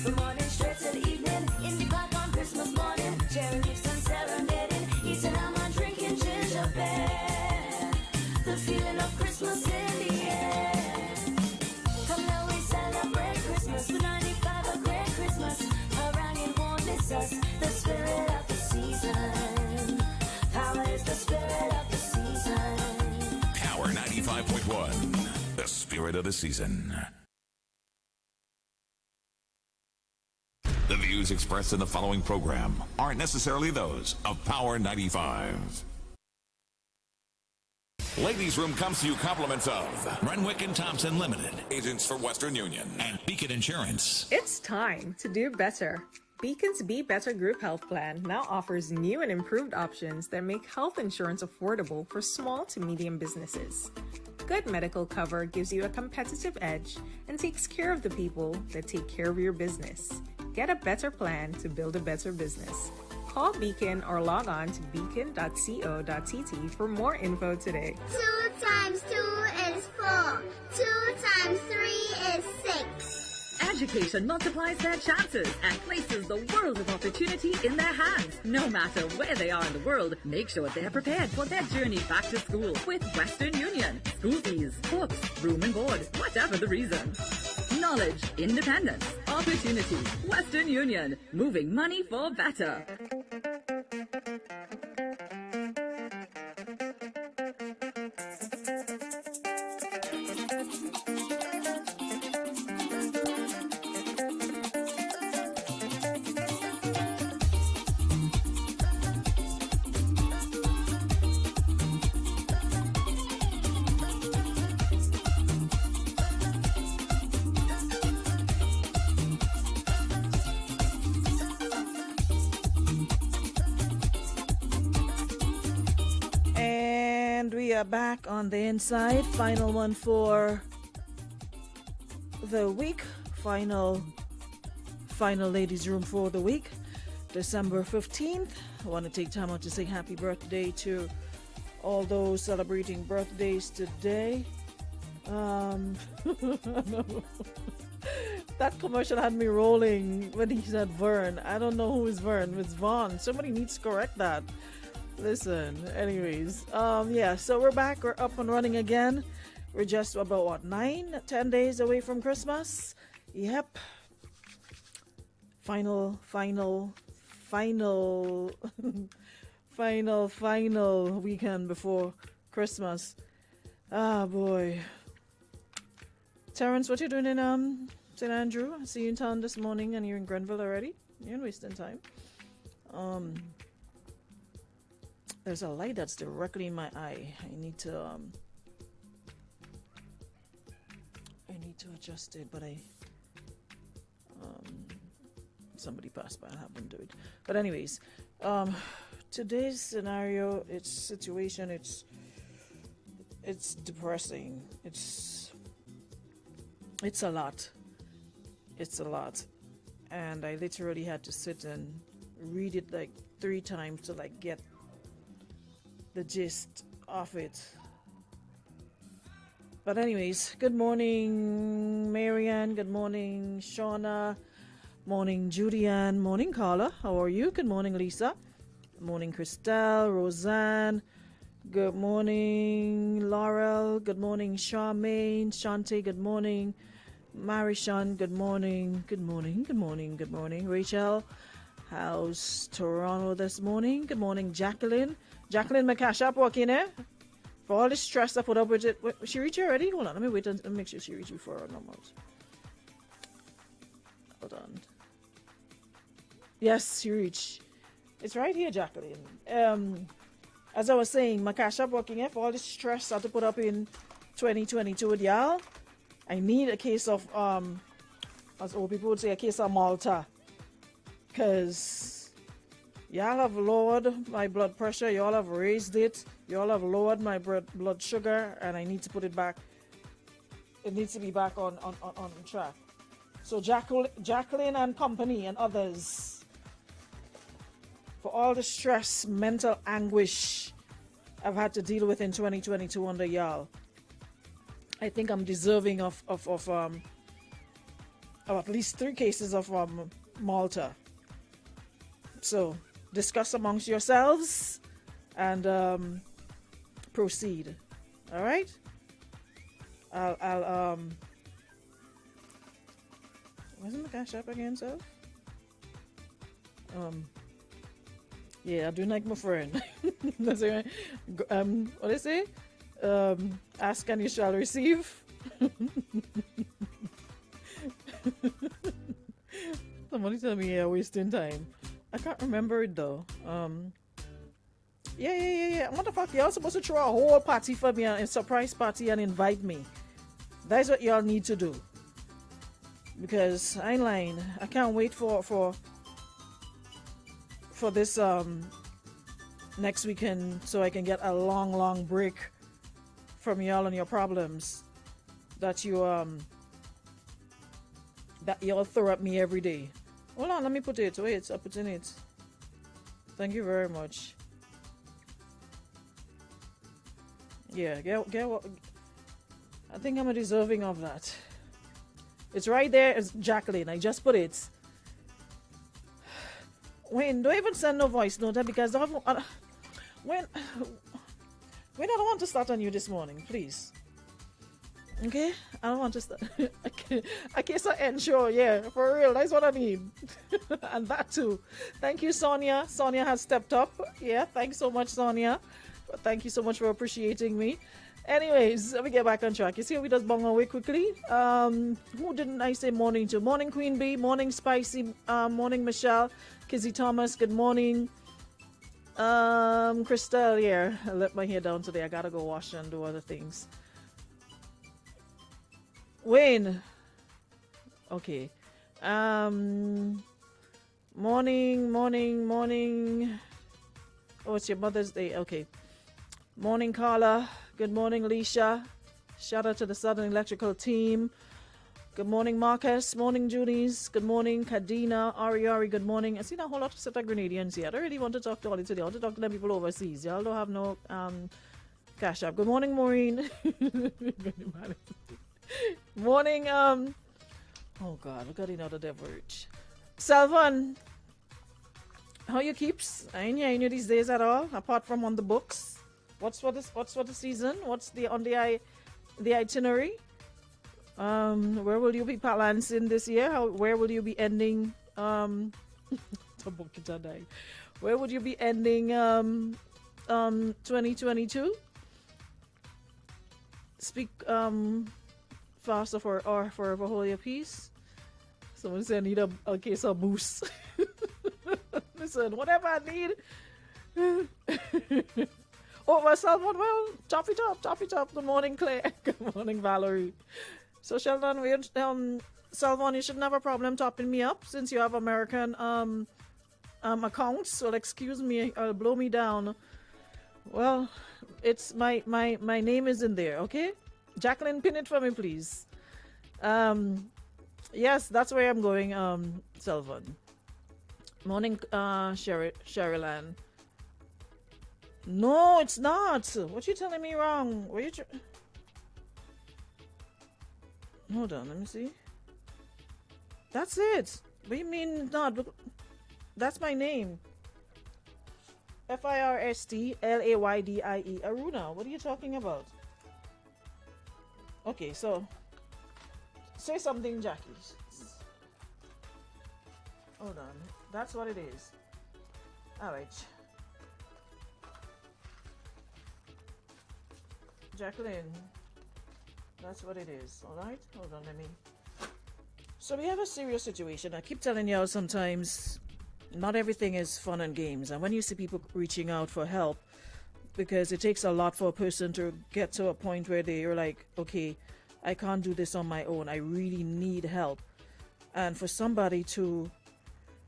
From morning straight to the evening, in the park on Christmas morning, cherry leaves and serenading, eating almond, drinking gingerbread. The feeling of Christmas in the air. Come now we celebrate Christmas with 95 a great Christmas. Haranguing won't miss us, the spirit of the season. Power is the spirit of the season. Power 95.1, the spirit of the season. The views expressed in the following program aren't necessarily those of Power 95. Ladies Room comes to you compliments of Renwick and Thompson Limited agents for Western Union and Beacon Insurance. It's time to do better. Beacon's Be Better Group Health Plan now offers new and improved options that make health insurance affordable for small to medium businesses. Good medical cover gives you a competitive edge and takes care of the people that take care of your business. Get a better plan to build a better business. Call Beacon or log on to beacon.co.tt for more info today. 2 times 2 is 4. 2 times 3 is 6. Education multiplies their chances and places the world of opportunity in their hands. No matter where they are in the world, make sure they're prepared for their journey back to school with Western Union. School fees, books, room and board, whatever the reason. Knowledge, independence, opportunity. Western Union, moving money for better. Back on the inside, final one for the week, final ladies room for the week, December 15th. I want to take time out to say happy birthday to all those celebrating birthdays today. That commercial had me rolling when he said Vern. I don't know who is Vern. It's Vaughn. Somebody needs to correct that. Listen, anyways, yeah, so we're back, we're up and running again. We're just about 9-10 days away from Christmas. Yep. Final weekend before Christmas. Ah, boy. Terrence, what you doing in St. Andrew? I see you in town this morning and you're in Grenville already. You're wasting time. There's a light that's directly in my eye. I need to adjust it, but somebody passed by and have them do it. But anyways, today's scenario, it's depressing. It's a lot. It's a lot. And I literally had to sit and read it like 3 times to like get the gist of it. But anyways, good morning Marianne, good morning Shauna, morning Judianne, morning Carla, how are you? Good morning Lisa, good morning Christelle, Roseanne, good morning Laurel, good morning Charmaine, Shante, good morning Marishan, good morning, good morning, good morning, good morning Rachel. How's Toronto this morning? Good morning Jacqueline. Jacqueline McCashap walking in. For all the stress I put up with it. Wait, she reach you already? Hold on, let me wait and make sure she reach you for her numbers. Hold on. Yes, she reached. It's right here, Jacqueline. As I was saying, McCashap walking in. For all the stress I had to put up in 2022 with y'all, I need a case of, as old people would say, a case of Malta. Because y'all have lowered my blood pressure, y'all have raised it, y'all have lowered my blood sugar, and I need to put it back. It needs to be back on track. So Jacqueline and company and others, for all the stress, mental anguish I've had to deal with in 2022 under y'all, I think I'm deserving of or at least 3 cases of Malta. So discuss amongst yourselves and proceed. All right. I'll wasn't the cash up again, sir? Yeah, I do like my friend. That's right. What they say? Ask and you shall receive. Somebody tell me, yeah, wasting time. I can't remember it though. Yeah. What the fuck? Y'all supposed to throw a whole party for me, a surprise party, and invite me. That's what y'all need to do. Because I ain't lying. I can't wait for this next weekend so I can get a long break from y'all and your problems that y'all throw at me every day. Hold on, let me put it. Wait, I put in it. Thank you very much. Yeah, get what? I think I'm deserving of that. It's right there. It's Jacqueline. I just put it. Wayne, don't even send no voice note because when I don't want to start on you this morning, please. Okay, I don't want to start. I guess I ensure, yeah, for real. That's what I need, and that too. Thank you, Sonia. Sonia has stepped up. Yeah, thanks so much, Sonia. Thank you so much for appreciating me. Anyways, let me get back on track. You see, we just bung away quickly. Who didn't I say morning to? Morning, Queen Bee. Morning, Spicy. Morning, Michelle. Kizzy Thomas. Good morning. Christelle, yeah. I let my hair down today. I gotta go wash and do other things. Wayne. Okay. Morning. Oh, it's your Mother's Day. Okay. Morning, Carla. Good morning, Alicia. Shout out to the Southern Electrical team. Good morning, Marcus. Morning, Junies. Good morning, Kadina. Ari. Good morning. I seen a whole lot of set of Grenadians here. I don't really want to talk to all today. I want to talk to them people overseas. Y'all don't have no cash up. Good morning, Maureen. Morning, oh God, look at another diverge. Salvan, how you keeps? I ain't hearing you these days at all, apart from on the books. What's for the season? What's the itinerary? Where will you be balancing this year? Where will you be ending? Where would you be ending 2022? Speak faster for hold your peace. Someone said I need a case of boost. Listen, whatever I need. Oh, well, Salmon, well, chop it up. Good morning, Claire. Good morning, Valerie. So, Sheldon, Salmon, you shouldn't have a problem topping me up since you have American accounts. So, excuse me, blow me down. Well, it's my name is in there, okay? Jacqueline, pin it for me, please. Yes, that's where I'm going, Salvan. Morning, Sherilyn. No, it's not. What you telling me wrong? What you Hold on, let me see. That's it. What do you mean not? That's my name. Firstlaydie. Aruna. What are you talking about? Okay, so say something, Jackie. Hold on. That's what it is. Alright. Jacqueline. That's what it is. Alright? Hold on, let me. So we have a serious situation. I keep telling y'all sometimes not everything is fun and games. And when you see people reaching out for help, because it takes a lot for a person to get to a point where they're like, okay, I can't do this on my own. I really need help. And for somebody to,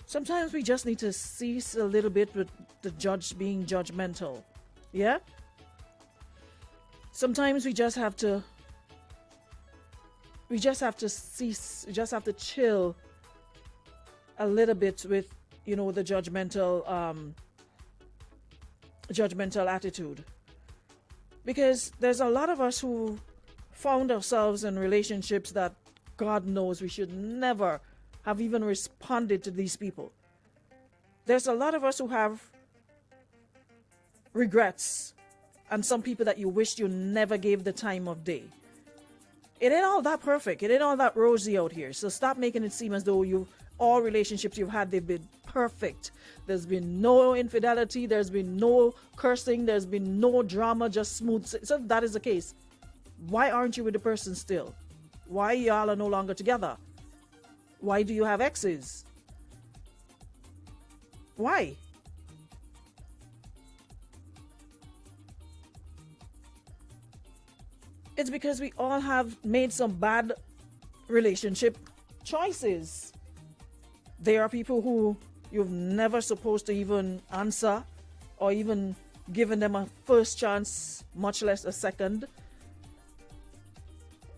sometimes we just need to cease a little bit with the judge being judgmental. Yeah? Sometimes we just have to cease, we just have to chill a little bit with, the judgmental attitude. Because there's a lot of us who found ourselves in relationships that God knows we should never have even responded to these people. There's a lot of us who have regrets, and some people that you wished you never gave the time of day. It ain't all that perfect. It ain't all that rosy out here. So stop making it seem as though all relationships you've had, they've been perfect. There's been no infidelity. There's been no cursing. There's been no drama, just smooth. So if that is the case, why aren't you with the person still? Why y'all are no longer together? Why do you have exes? Why? It's because we all have made some bad relationship choices. There are people who you've never supposed to even answer or even given them a first chance, much less a second.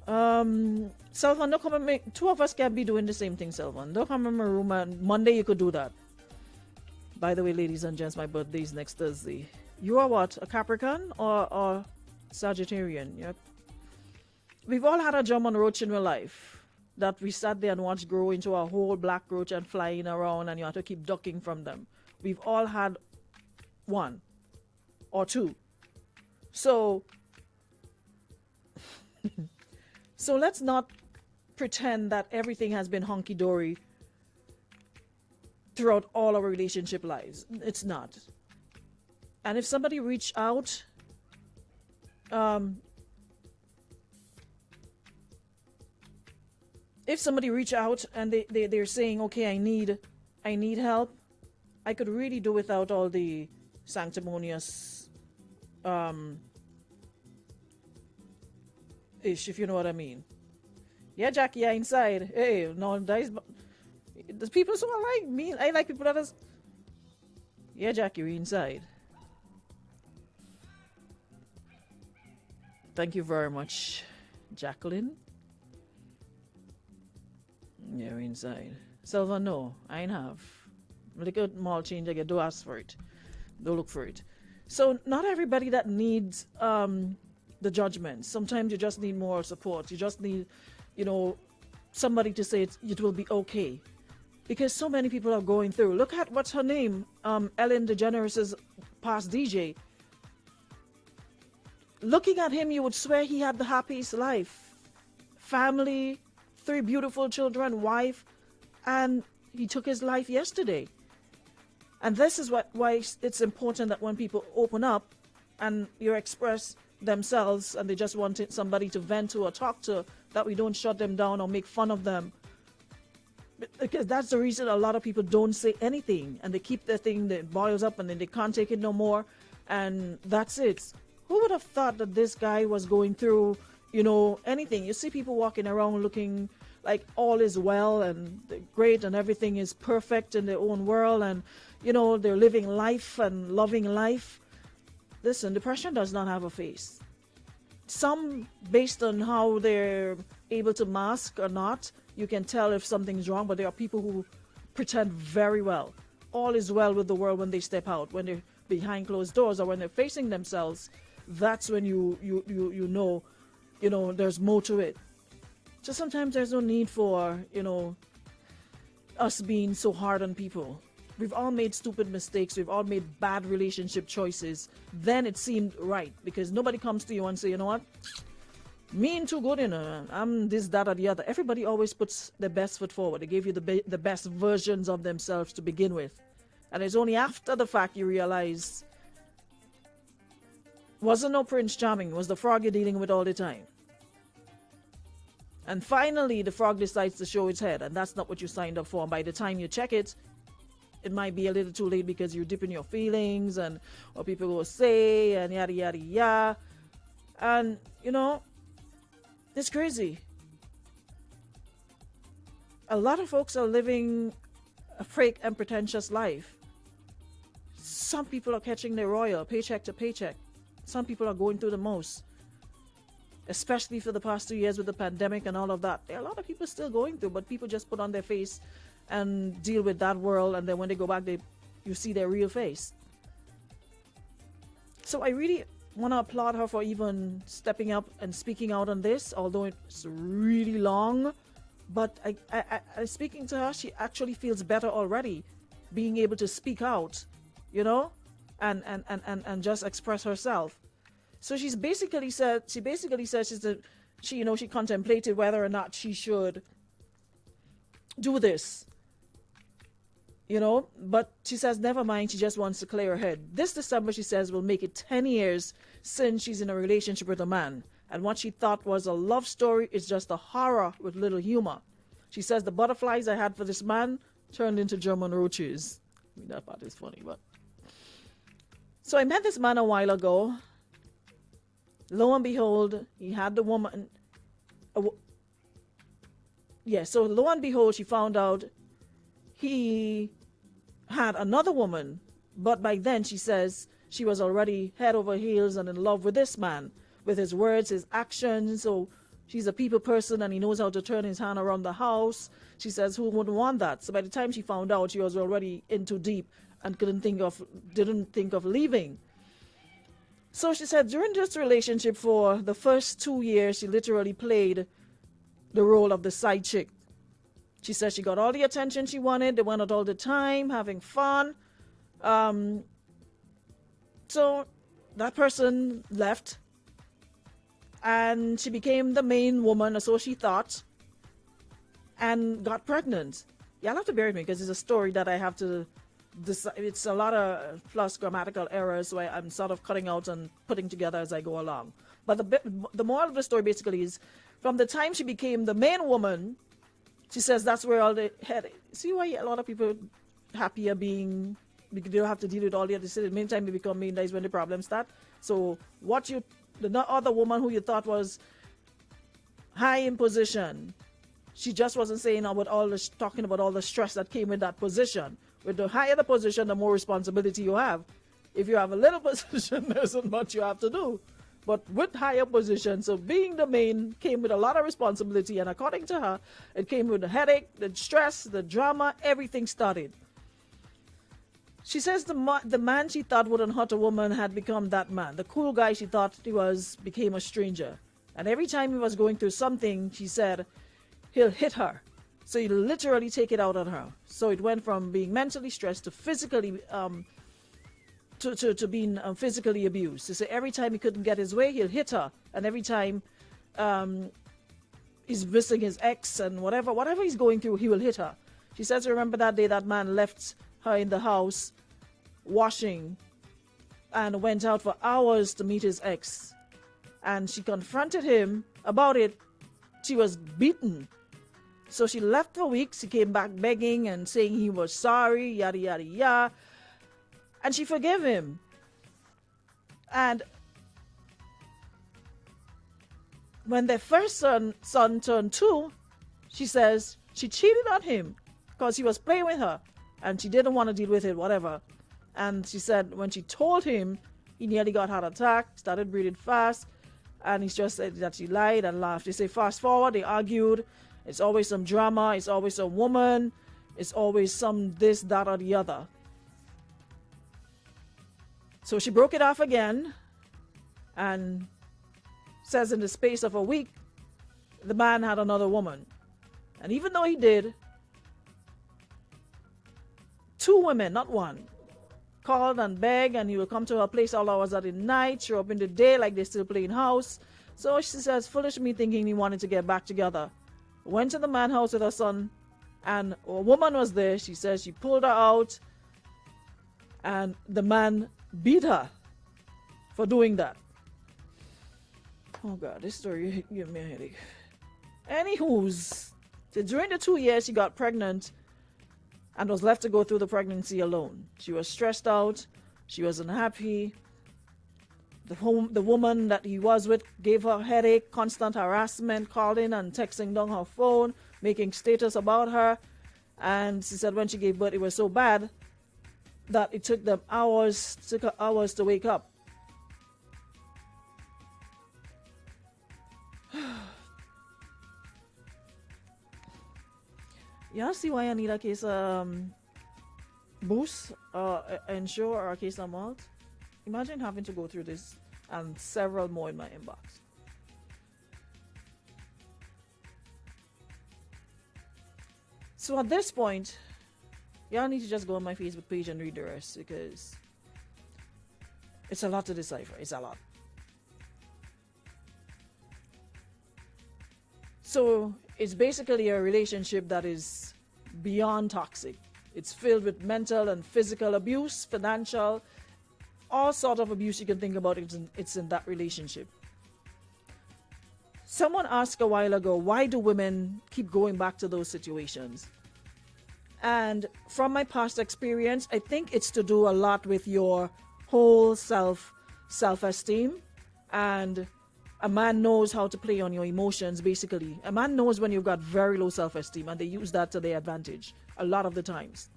Selvan, don't come and make two of us can't be doing the same thing, Selvan. Don't come in my room and Monday you could do that. By the way, ladies and gents, my birthday is next Thursday. You are what? A Capricorn or Sagittarian? Yep. We've all had a German roach in real life that we sat there and watched grow into a whole black roach and flying around, and you have to keep ducking from them. We've all had one or two. So let's not pretend that everything has been hunky-dory throughout all our relationship lives. It's not. And if somebody reached out, if somebody reach out and they're saying, okay, I need help, I could really do without all the sanctimonious ish, if you know what I mean. Yeah, Jackie, yeah, inside. Hey, no, there's people so I like me. I like people that is. Yeah, Jackie, we inside. Thank you very much, Jacqueline. Yeah, we inside. Selva, no, I ain't have. Look at mall change, I get, do ask for it. Don't look for it. So not everybody that needs the judgment. Sometimes you just need moral support. You just need, somebody to say it will be okay. Because so many people are going through. Look at what's her name? Ellen DeGeneres' past DJ. Looking at him, you would swear he had the happiest life. Family, 3 beautiful children, wife, and he took his life yesterday. And this is why it's important that when people open up and you express themselves and they just want somebody to vent to or talk to, that we don't shut them down or make fun of them. Because that's the reason a lot of people don't say anything and they keep their thing that boils up and then they can't take it no more, and that's it. Who would have thought that this guy was going through, anything? You see people walking around looking like all is well and they're great and everything is perfect in their own world, and they're living life and loving life. Listen, depression does not have a face. Some, based on how they're able to mask or not, you can tell if something's wrong, but there are people who pretend very well. All is well with the world when they step out, when they're behind closed doors or when they're facing themselves. That's when you know there's more to it. So sometimes there's no need for, us being so hard on people. We've all made stupid mistakes. We've all made bad relationship choices. Then it seemed right because nobody comes to you and say, you know what? Me ain't too good, I'm this, that, or the other. Everybody always puts their best foot forward. They give you the best versions of themselves to begin with. And it's only after the fact you realize wasn't no Prince Charming, was the frog you're dealing with all the time. And finally, the frog decides to show its head, and that's not what you signed up for. And by the time you check it, it might be a little too late because you're deep in your feelings and what people will say and yada, yada, yada. And, it's crazy. A lot of folks are living a fake and pretentious life. Some people are catching their royal paycheck to paycheck. Some people are going through the most, especially for the past 2 years with the pandemic and all of that. There are a lot of people still going through, but people just put on their face and deal with that world, and then when they go back, you see their real face. So I really want to applaud her for even stepping up and speaking out on this, although it's really long. But speaking to her, she actually feels better already, being able to speak out, you know, and just express herself. So she basically said she contemplated whether or not she should do this, you know, but she says never mind, she just wants to clear her head. This December, she says, will make it 10 years since she's in a relationship with a man, and what she thought was a love story is just a horror with little humor. She says the butterflies I had for this man turned into German roaches. I mean, that part is funny, but... So I met this man a while ago. Lo and behold, he had the woman... so lo and behold, she found out he had another woman, but by then she says she was already head over heels and in love with this man, with his words, his actions. So she's a people person and he knows how to turn his hand around the house. She says, who wouldn't want that? So by the time she found out, she was already in too deep and didn't think of leaving. So she said during this relationship for the first 2 years, she literally played the role of the side chick. She said she got all the attention she wanted. They went out all the time, having fun. So that person left and she became the main woman, or so she thought, and got pregnant. Y'all have to bear with me because it's a story that I have to decide. It's a lot of plus grammatical errors, so I'm sort of cutting out and putting together as I go along. But the moral of the story basically is from the time she became the main woman, she says that's where all the head. See why a lot of people happier being, they don't have to deal with all the other shit. The main time they become main, that is when the problems start. So the other woman who you thought was high in position, she just wasn't saying about talking about all the stress that came with that position. With the higher the position, the more responsibility you have. If you have a little position, there's not much you have to do. But with higher position, so being the main came with a lot of responsibility, and according to her, it came with the headache, the stress, the drama, everything started. She says the man she thought wouldn't hurt a woman had become that man. The cool guy she thought he was became a stranger. And every time he was going through something, she said, he'll hit her. So he'll literally take it out on her. So it went from being mentally stressed to physically to being physically abused. So every time he couldn't get his way, he'll hit her. And every time he's missing his ex and whatever he's going through, he will hit her. She says, remember that day that man left her in the house washing and went out for hours to meet his ex. And she confronted him about it. She was beaten. So she left for weeks. She came back begging and saying he was sorry, yada, yada, yada. And she forgave him. And when their first son turned 2, she says she cheated on him because he was playing with her and she didn't want to deal with it, whatever. And she said when she told him, he nearly got heart attack, started breathing fast, and he just said that she lied and laughed. They say fast forward, they argued. It's always some drama, it's always a woman, it's always some this, that, or the other. So she broke it off again and says in the space of a week, the man had another woman. And even though he did, 2 women, not one, called and begged, and he would come to her place all hours of the night, show up in the day like they still playing house. So she says, foolish me thinking he wanted to get back together. Went to the man's house with her son, and a woman was there. She says she pulled her out, and the man beat her for doing that. Oh God, this story gave me a headache. Anywho's, so during the 2 years she got pregnant and was left to go through the pregnancy alone. She was stressed out. She wasn't happy. The woman that he was with gave her a headache, constant harassment, calling and texting down her phone, making status about her. And she said when she gave birth, it was so bad that it took her hours to wake up. Y'all see why I need a case boost, Ensure, or a case of malt? Imagine having to go through this and several more in my inbox. So at this point, y'all need to just go on my Facebook page and read the rest because it's a lot to decipher. It's a lot. So it's basically a relationship that is beyond toxic. It's filled with mental and physical abuse, financial, all sort of abuse you can think about. It's in that relationship. Someone asked a while ago, why do women keep going back to those situations? And from my past experience, I think it's to do a lot with your whole self-esteem. And a man knows how to play on your emotions, basically. A man knows when you've got very low self-esteem, and they use that to their advantage a lot of the times.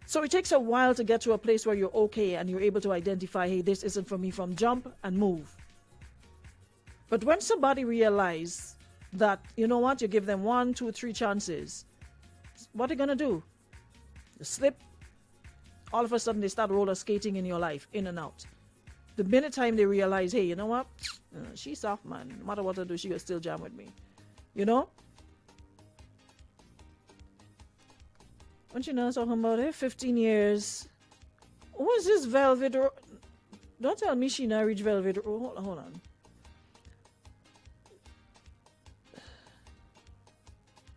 So it takes a while to get to a place where you're okay and you're able to identify, hey, this isn't for me, from jump and move. But when somebody realizes that, you know what, you give them 1, 2, 3 chances, what are they gonna do? You slip, all of a sudden they start roller skating in your life, in and out. The minute time they realize, hey, you know what, she's soft, man. No matter what I do, she can still jam with me. You know? Don't you know talking about it? 15 years. What's this Velvet Road? Don't tell me she not reach Velvet Road. Hold on.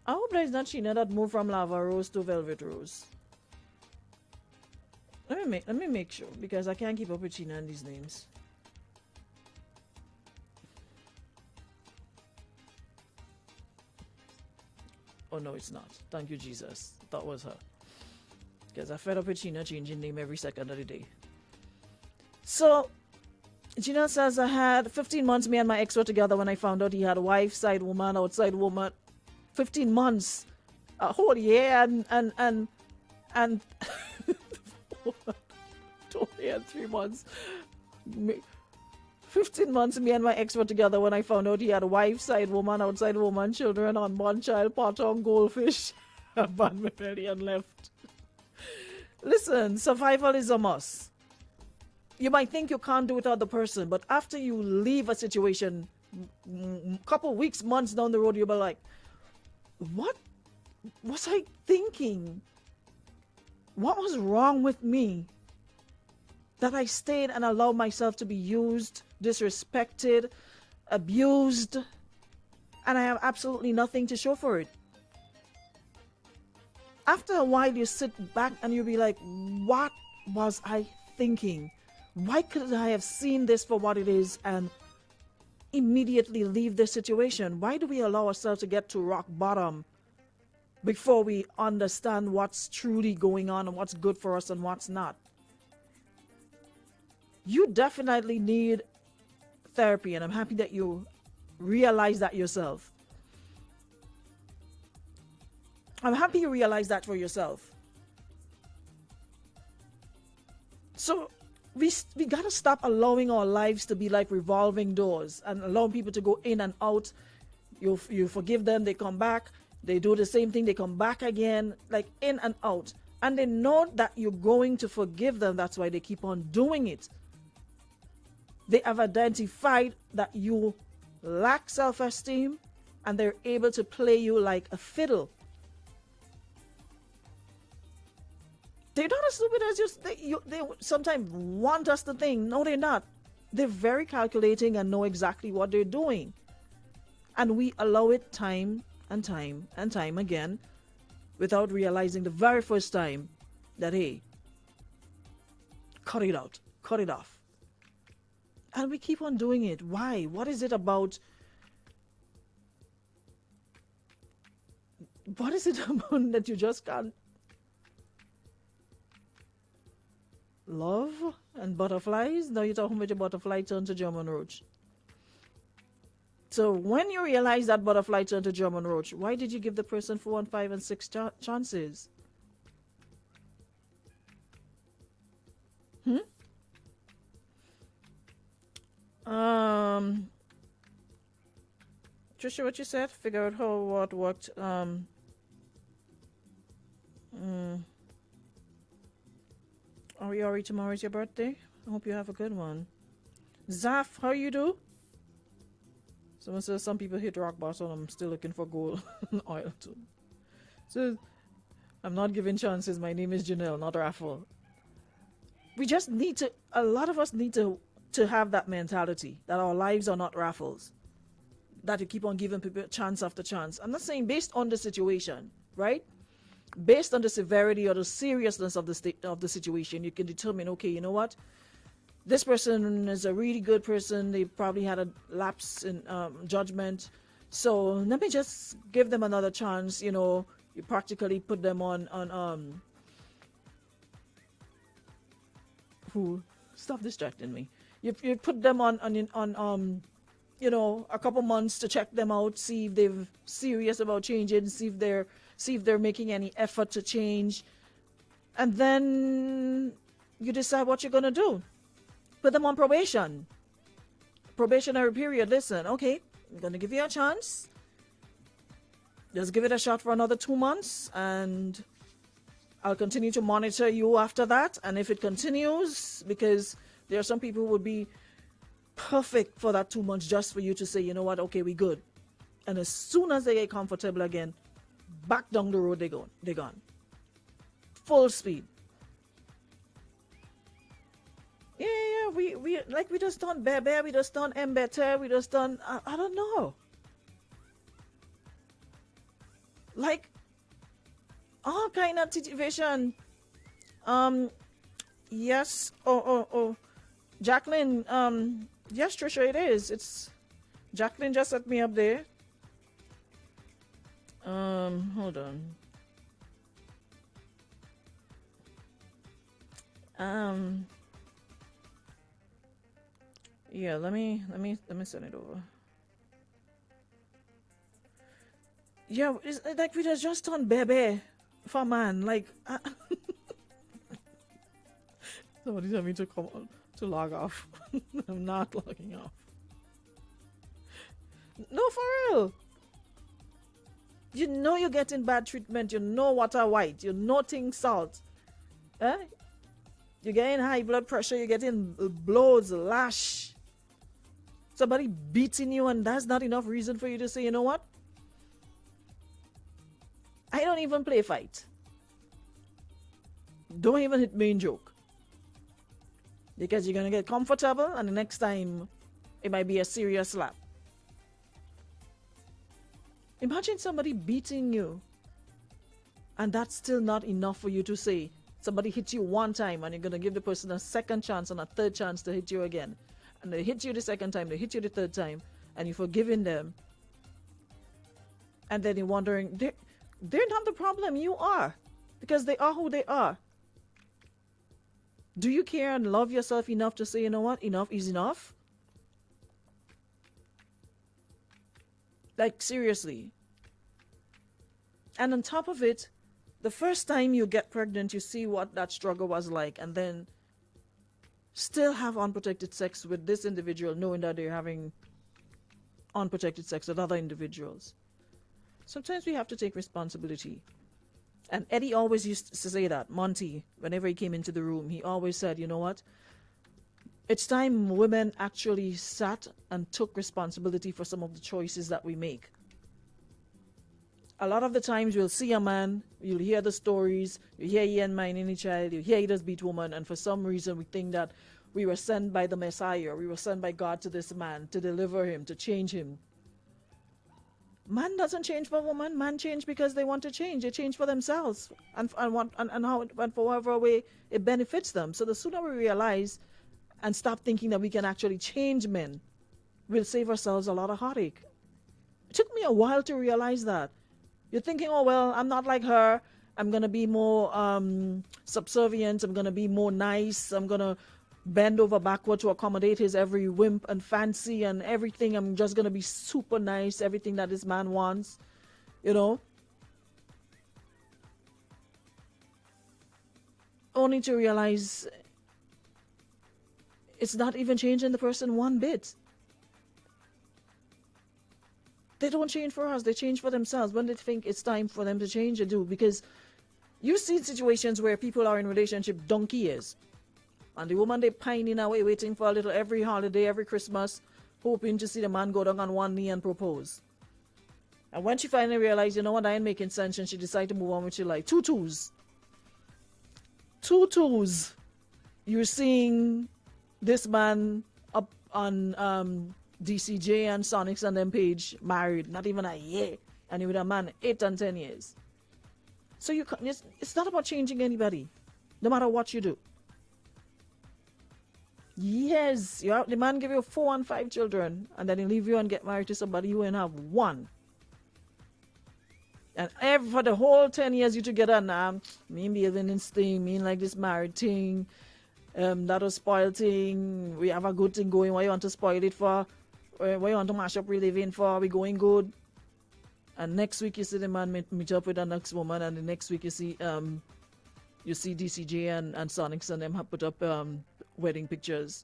I hope that it's not Sheena that moved from Lava Rose to Velvet Rose. Let me make sure, because I can't keep up with Sheena and these names. Oh no, it's not. Thank you, Jesus. That was her. Because I fed up with Sheena changing name every second of the day. So Gina says, I had 15 months me and my ex were together when I found out he had a wife, side woman, outside woman. 15 months, a whole year and only had 3 months. 15 months me and my ex were together when I found out he had a wife, side woman, outside woman, children, unborn child, pot on goldfish, abandoned my belly and left. Listen, survival is a must. You might think you can't do it without the person, but after you leave a situation, couple weeks, months down the road, you'll be like, what was I thinking? What was wrong with me that I stayed and allowed myself to be used, disrespected, abused, and I have absolutely nothing to show for it? After a while, you sit back and you'll be like, what was I thinking? Why couldn't I have seen this for what it is and immediately leave this situation? Why do we allow ourselves to get to rock bottom before we understand what's truly going on and what's good for us and what's not? You definitely need therapy, and I'm happy that you realize that yourself. I'm happy you realize that for yourself. So we gotta stop allowing our lives to be like revolving doors and allowing people to go in and out. You forgive them, they come back, they do the same thing, they come back again, like in and out. And they know that you're going to forgive them, that's why they keep on doing it. They have identified that you lack self-esteem and they're able to play you like a fiddle. They're not as stupid as they sometimes want us to think. No, they're not. They're very calculating and know exactly what they're doing. And we allow it time and time and time again without realizing the very first time that, hey, cut it out, cut it off. And we keep on doing it. Why? What is it about? What is it about that you just can't love? And butterflies? Now you're talking about your butterfly turned to German roach. So when you realize that butterfly turned to German roach, why did you give the person 4 and 5 and 6 chances? Trisha, what you said? Figure out how what worked. Ori, tomorrow's your birthday. I hope you have a good one. Zaf, how you do? Someone says some people hit rock bottom. I'm still looking for gold oil too. So I'm not giving chances. My name is Janelle, not Raffle. We just need to, a lot of us need to have that mentality that our lives are not raffles. That you keep on giving people chance after chance. I'm not saying based on the situation, right? Based on the severity or the seriousness of the situation, you can determine, okay, you know what? This person is a really good person. They probably had a lapse in judgment. So let me just give them another chance. You know, you practically put them on who? Stop distracting me. You put them on you know, a couple months to check them out, see if they're serious about changing, see if they're making any effort to change, and then you decide what you're gonna do. Put them on probation. Probationary period. Listen, okay, I'm gonna give you a chance. Just give it a shot for another 2 months, and I'll continue to monitor you after that. And if it continues, because there are some people who would be perfect for that 2 months just for you to say, you know what, okay, we good. And as soon as they get comfortable again, back down the road they're gone. Full speed. Yeah, we just done Bebe, we just done Mbete, we just done, I don't know. Like, all kind of situation. Yes, oh. Jacqueline, yes, Trisha, it is. It's, Jacqueline just set me up there. Hold on. Yeah, let me send it over. Yeah, it's like we just done Bebe for man. Like, somebody tell me to come on, to log off. I'm not logging off. No, for real. You know you're getting bad treatment. You know water white. You know things salt. You're getting high blood pressure. You're getting blows, lash. Somebody beating you, and that's not enough reason for you to say, you know what? I don't even play fight. Don't even hit me in joke. Because you're going to get comfortable, and the next time it might be a serious slap. Imagine somebody beating you, and that's still not enough for you to say. Somebody hit you one time, and you're going to give the person a second chance and a third chance to hit you again. And they hit you the second time, they hit you the third time, and you're forgiving them. And then you're wondering, they're not the problem, you are. Because they are who they are. Do you care and love yourself enough to say, you know what, enough is enough? Like, seriously. And on top of it, the first time you get pregnant, you see what that struggle was like, and then still have unprotected sex with this individual, knowing that they're having unprotected sex with other individuals. Sometimes we have to take responsibility. And Eddie always used to say that. Monty, whenever he came into the room, he always said, you know what? It's time women actually sat and took responsibility for some of the choices that we make. A lot of the times you'll see a man, you'll hear the stories, you hear he ain't mind any child, you hear he does beat woman, and for some reason we think that we were sent by the Messiah, we were sent by God to this man to deliver him, to change him. Man doesn't change for woman, man change because they want to change. They change for themselves and for whatever way it benefits them. So the sooner we realize and stop thinking that we can actually change men, we'll save ourselves a lot of heartache. It took me a while to realize that. You're thinking, oh, well, I'm not like her. I'm going to be more subservient. I'm going to be more nice. I'm going to bend over backward to accommodate his every whim and fancy and everything. I'm just going to be super nice, everything that this man wants, you know. Only to realize it's not even changing the person one bit. They don't change for us. They change for themselves. When they think it's time for them to change, they do. Because you see situations where people are in relationship donkey years. And the woman, they pining away, waiting for a little every holiday, every Christmas, hoping to see the man go down on one knee and propose. And when she finally realized, you know what, I ain't making sense, and she decided to move on with her life. Two twos. You're seeing this man up on DCJ and Sonics and them page married, not even a year, and he with a man 8 and 10 years. So it's not about changing anybody, no matter what you do. Yes, the man give you 4 and 5 children, and then he leave you and get married to somebody you ain't have one. And for the whole 10 years you together now, me behaving this thing, me like this married thing, that was spoiled thing, we have a good thing going, why you want to spoil it for? Why you want to mash up we living for? We going good? And next week you see the man meet up with the next woman, and the next week you see DCJ and Sonics and them have put up wedding pictures.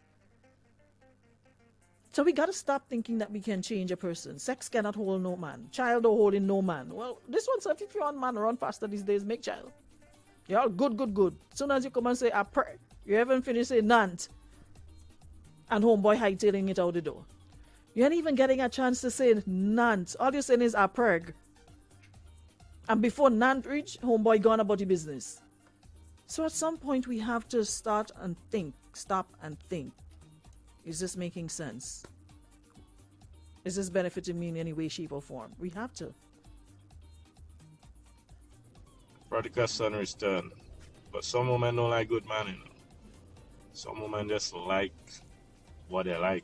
So we gotta stop thinking that we can change a person. Sex cannot hold no man. Child don't hold in no man. Well, this one said if you want man run faster these days, make child. You're all good. As soon as you come and say I pray, you haven't finished saying nant, and homeboy hightailing it out the door. You ain't even getting a chance to say nant. All you're saying is I preg. And before nant reach, homeboy gone about the business. So at some point we have to stop and think. Is this making sense? Is this benefiting me in any way, shape, or form? We have to. Prodigal son return. But some women don't like good man, you know. Some women just like what they like.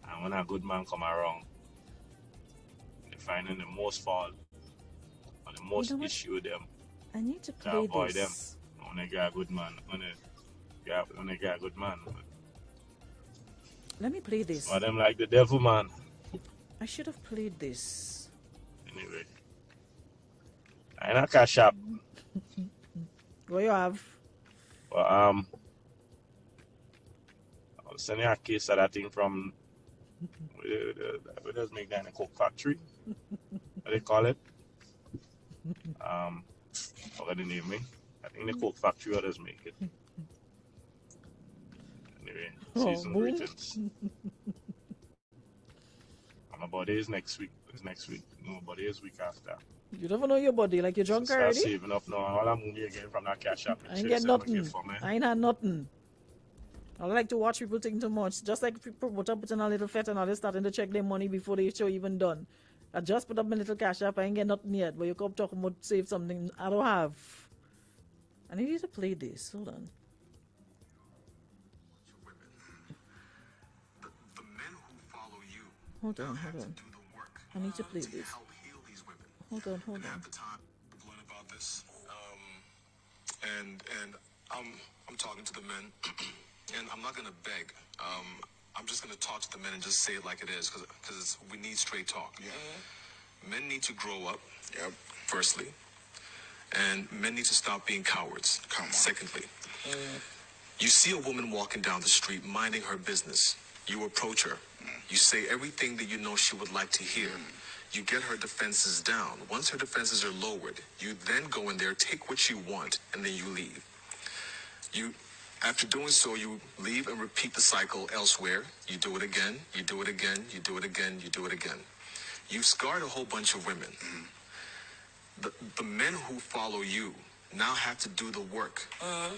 And when a good man come around, they finding the most fault or the most issue with them. I need to play avoid this. Them. When they get a good man. When they get a good man. Let me play this. But them like the devil, man. I should have played this. Anyway. I ain't a cash up. What you have? But I was sending a case of that thing from we just make that in a Coke factory. What they call it? Forgot the name, I think the Coke factory others make it. Anyway, season greetings. My body is next week. It's next week. No, body is week after. You never know your body, like you're drunk so already? Start saving up now. All I'm moving again from that cash app. I ain't get nothing. I ain't had nothing. I like to watch people think too much. Just like people put up in a little fat and all they starting to check their money before the show even done. I just put up my little cash app. I ain't get nothing yet. But you come talking about save something I don't have. I need you to play this. Hold on. The men who follow you Hold on. I need to play this. help heal these women. Hold on. Have the time to learn about this. And I'm talking to the men, and I'm not gonna beg. I'm just gonna talk to the men and just say it like it is, because we need straight talk. Yeah. Men need to grow up. Yep. Firstly, and men need to stop being cowards. Come on. Secondly, you see a woman walking down the street minding her business. You approach her. You say everything that you know she would like to hear. You get her defenses down. Once her defenses are lowered, you then go in there, take what you want, and then you leave. After doing so, you leave and repeat the cycle elsewhere. You do it again, you do it again, you do it again, you do it again. You've scarred a whole bunch of women. The men who follow you now have to do the work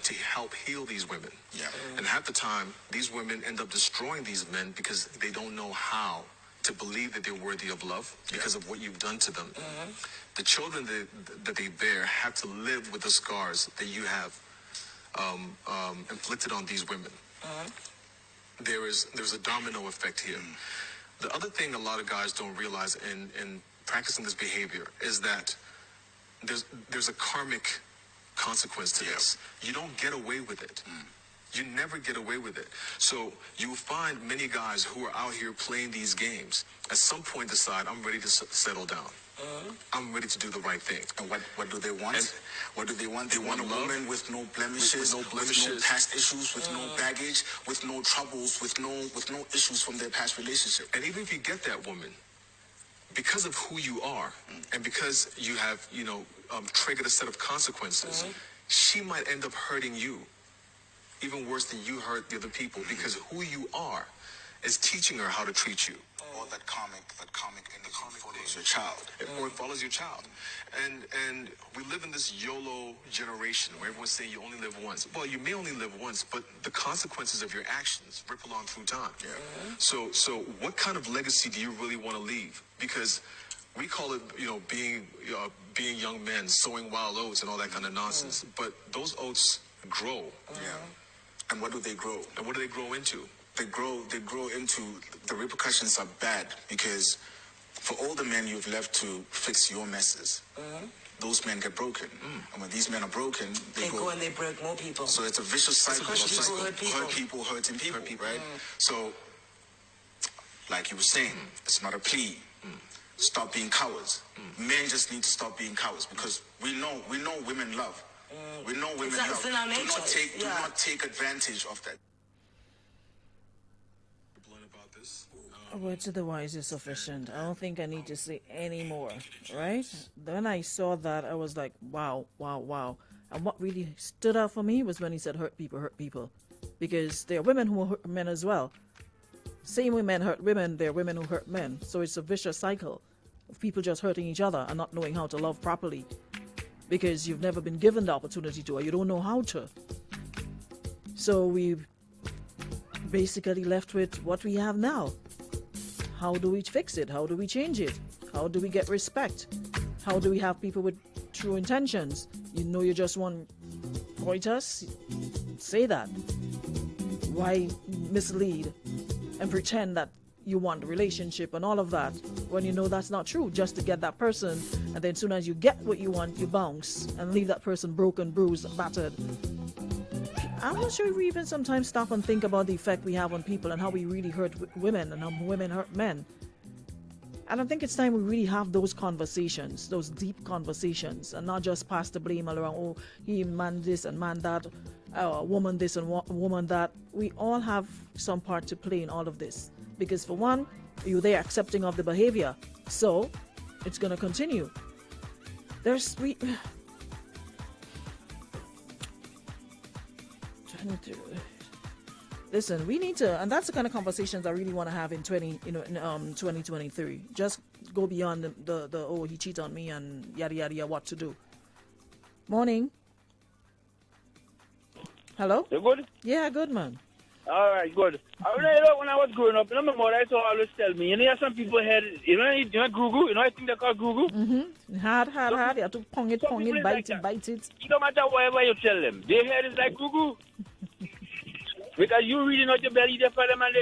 to help heal these women. Yeah. And half the time, these women end up destroying these men because they don't know how to believe that they're worthy of love because of what you've done to them. The children that they bear have to live with the scars that you have inflicted on these women. There's a domino effect here. The other thing a lot of guys don't realize in practicing this behavior is that there's a karmic consequence to this. You don't get away with it. You never get away with it. So you will find many guys who are out here playing these games at some point decide, I'm ready to settle down. I'm ready to do the right thing. And what do they want? And what do they want? They want a love, woman with no blemishes, with no past issues, with no baggage, with no troubles, with no issues from their past relationship. And even if you get that woman, because of who you are, and because you have, triggered a set of consequences, she might end up hurting you even worse than you hurt the other people, because who you are is teaching her how to treat you. Or that comic image follows your child. Or it follows your child. And we live in this YOLO generation where everyone's saying you only live once. Well, you may only live once, but the consequences of your actions ripple on through time. Yeah. So what kind of legacy do you really want to leave? Because we call it, being young men, sowing wild oats and all that kind of nonsense. But those oats grow. Yeah. And what do they grow? And what do they grow into? They grow into, the repercussions are bad because for all the men you've left to fix your messes, those men get broken. And when these men are broken, they go and they break more people. So it's a vicious cycle. Hurt people hurting people, right? So, like you were saying, it's not a plea. Stop being cowards. Men just need to stop being cowards because we know women love. We know women love. It's in our nature. Do not take advantage of that. A word to the wise is sufficient. I don't think I need to say any more, right? When I saw that, I was like, wow. And what really stood out for me was when he said hurt people. Because there are women who hurt men as well. Same way men hurt women, there are women who hurt men. So it's a vicious cycle of people just hurting each other and not knowing how to love properly. Because you've never been given the opportunity to, or you don't know how to. So we've basically left with what we have now. How do we fix it? How do we change it? How do we get respect? How do we have people with true intentions? You just want coitus? Say that. Why mislead and pretend that you want a relationship and all of that when you know that's not true, just to get that person, and then as soon as you get what you want, you bounce and leave that person broken, bruised, battered. I'm not sure if we even sometimes stop and think about the effect we have on people and how we really hurt women and how women hurt men. And I think it's time we really have those conversations, those deep conversations, and not just pass the blame all around, oh, he man this and man that, woman this and woman that. We all have some part to play in all of this. Because for one, you're there accepting of the behavior. So, it's going to continue. Listen, we need to, and that's the kind of conversations I really want to have in 2023. Just go beyond the oh, he cheated on me and yada yada yada, what to do. Morning. Hello? You good? Yeah, good, man. All right, good. When I was growing up, my mother used to always tell me, some people had, Google, I think they call Google. Mm-hmm. Hard. You have to pong it, bite it. No matter whatever you tell them, their head is like Google. Because you reading out your belly there for them and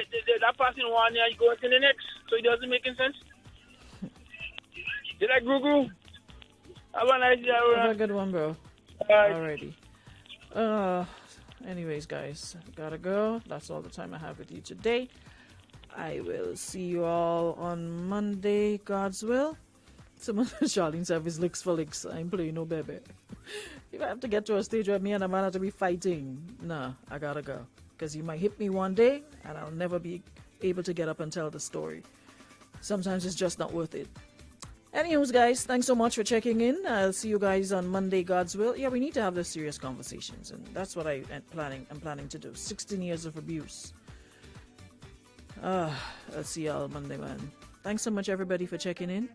that passing one year, you go into the next. So it doesn't make any sense. Did I Google? Have a nice day. Have a good one, bro. Alrighty. Anyways, guys, gotta go. That's all the time I have with you today. I will see you all on Monday, God's will. Someone, Charlene service looks for licks. I ain't playing no baby. If I have to get to a stage where me and a man have to be fighting, nah, I gotta go. Because you might hit me one day and I'll never be able to get up and tell the story. Sometimes it's just not worth it. Anyways, guys, thanks so much for checking in. I'll see you guys on Monday, God's will. Yeah, we need to have those serious conversations, and that's what I'm planning to do. 16 years of abuse. I'll see y'all Monday, man. Thanks so much, everybody, for checking in.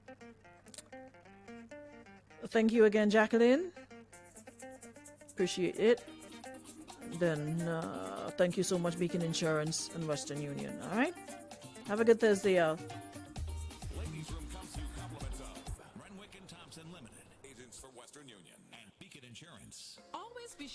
Thank you again, Jacqueline. Appreciate it. Then, thank you so much, Beacon Insurance and Western Union. All right? Have a good Thursday, y'all. Ladies from Council compliments of Renwick and Thompson Limited, agents for Western Union and Beacon Insurance. Always be